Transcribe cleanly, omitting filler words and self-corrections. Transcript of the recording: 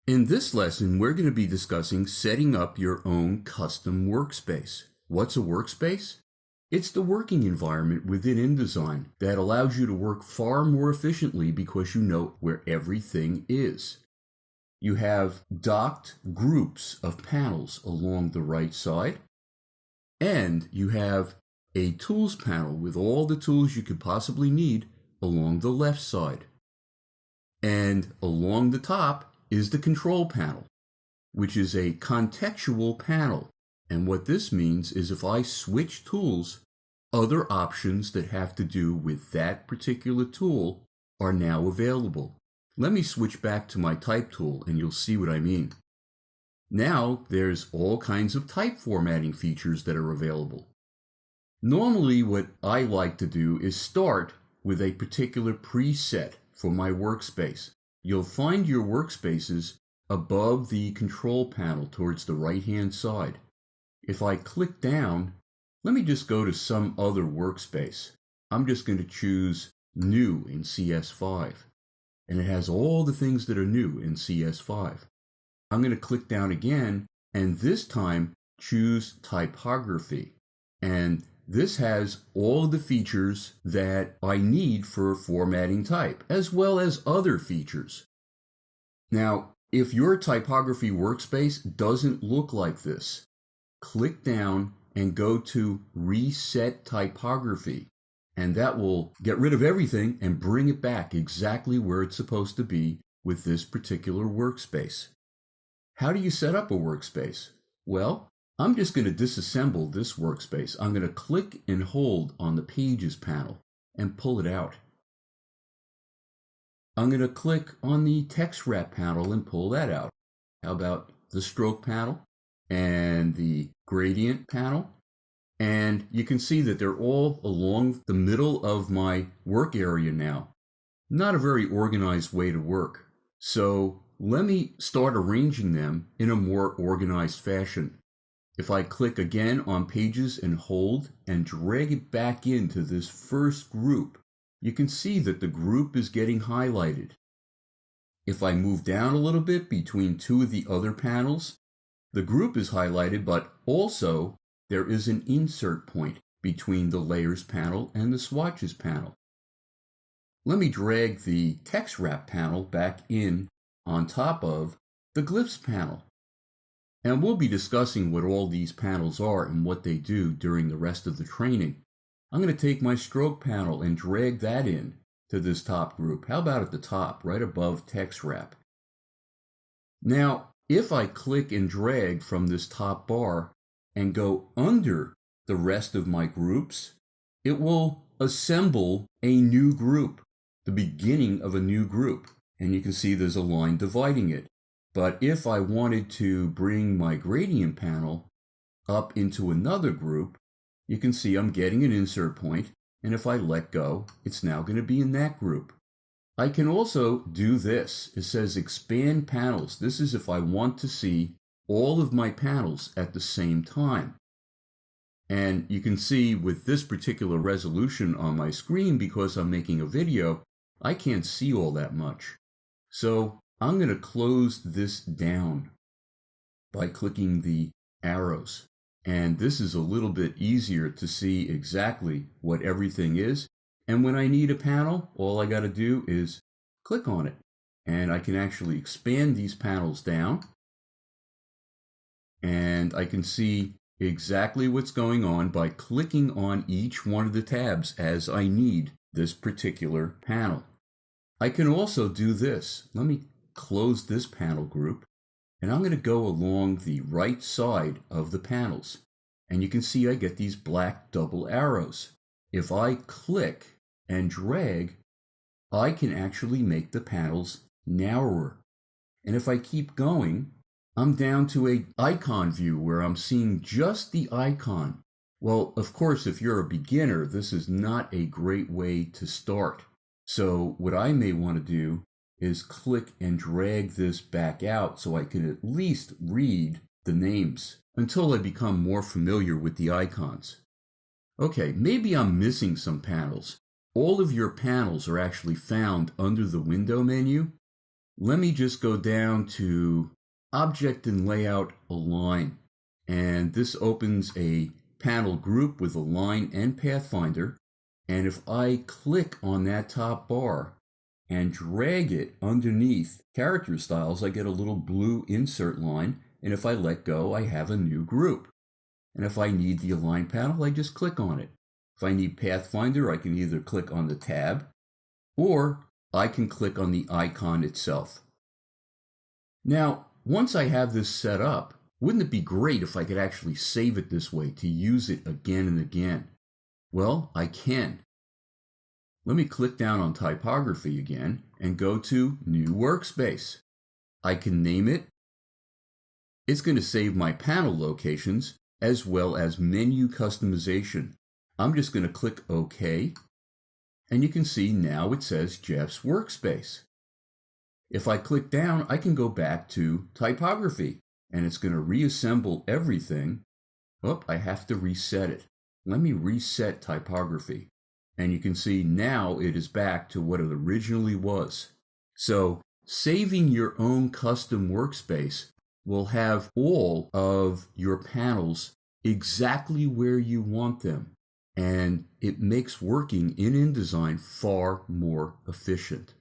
In this lesson, we're going to be discussing setting up your own custom workspace. What's a workspace? It's the working environment within InDesign that allows you to work far more efficiently because you know where everything is. You have docked groups of panels along the right side, and you have a tools panel with all the tools you could possibly need along the left side. And along the top is the control panel, which is a contextual panel. And what this means is if I switch tools, other options that have to do with that particular tool are now available. Let me switch back to my type tool and you'll see what I mean. Now there's all kinds of type formatting features that are available. Normally what I like to do is start with a particular preset for my workspace. You'll find your workspaces above the control panel towards the right-hand side. If I click down, let me just go to some other workspace. I'm just going to choose New in CS5. And it has all the things that are new in CS5. I'm going to click down again, and this time choose Typography. And this has all the features that I need for formatting type, as well as other features. Now, if your typography workspace doesn't look like this, click down and go to Reset Typography, and that will get rid of everything and bring it back exactly where it's supposed to be with this particular workspace. How do you set up a workspace? Well, I'm just going to disassemble this workspace. I'm going to click and hold on the Pages panel and pull it out. I'm going to click on the Text Wrap panel and pull that out. How about the Stroke panel and the Gradient panel? And you can see that they're all along the middle of my work area now. Not a very organized way to work. So let me start arranging them in a more organized fashion. If I click again on Pages and hold and drag it back into this first group, you can see that the group is getting highlighted. If I move down a little bit between two of the other panels, the group is highlighted, but also there is an insert point between the Layers panel and the Swatches panel. Let me drag the Text Wrap panel back in on top of the Glyphs panel. And we'll be discussing what all these panels are and what they do during the rest of the training. I'm going to take my Stroke panel and drag that in to this top group. How about at the top, right above Text Wrap? Now, if I click and drag from this top bar and go under the rest of my groups, it will assemble a new group, the beginning of a new group. And you can see there's a line dividing it. But if I wanted to bring my Gradient panel up into another group, you can see I'm getting an insert point, and if I let go, it's now going to be in that group. I can also do this. It says Expand Panels. This is if I want to see all of my panels at the same time. And you can see with this particular resolution on my screen, because I'm making a video, I can't see all that much. So I'm going to close this down by clicking the arrows. And this is a little bit easier to see exactly what everything is. And when I need a panel, all I got to do is click on it. And I can actually expand these panels down. And I can see exactly what's going on by clicking on each one of the tabs as I need this particular panel. I can also do this. Let me close this panel group, and I'm going to go along the right side of the panels. And you can see I get these black double arrows. If I click and drag, I can actually make the panels narrower. And if I keep going, I'm down to an icon view where I'm seeing just the icon. Well, of course, if you're a beginner, this is not a great way to start. So what I may want to do is click and drag this back out so I can at least read the names until I become more familiar with the icons. Okay, maybe I'm missing some panels. All of your panels are actually found under the window menu. let me just go down to Object and Layout Align. And this opens a panel group with Align and Pathfinder. And if I click on that top bar and drag it underneath character styles, I get a little blue insert line. And if I let go, I have a new group. And if I need the Align panel, I just click on it. If I need Pathfinder, I can either click on the tab or I can click on the icon itself. Now, once I have this set up, wouldn't it be great if I could actually save it this way to use it again and again? Well, I can. Let me click down on typography again and go to New Workspace. I can name it. It's going to save my panel locations as well as menu customization. I'm just going to click OK. And you can see now it says Jeff's Workspace. If I click down, I can go back to typography and it's going to reassemble everything. Oh, I have to reset it. Let me reset typography. And you can see now it is back to what it originally was. So saving your own custom workspace will have all of your panels exactly where you want them. And it makes working in InDesign far more efficient.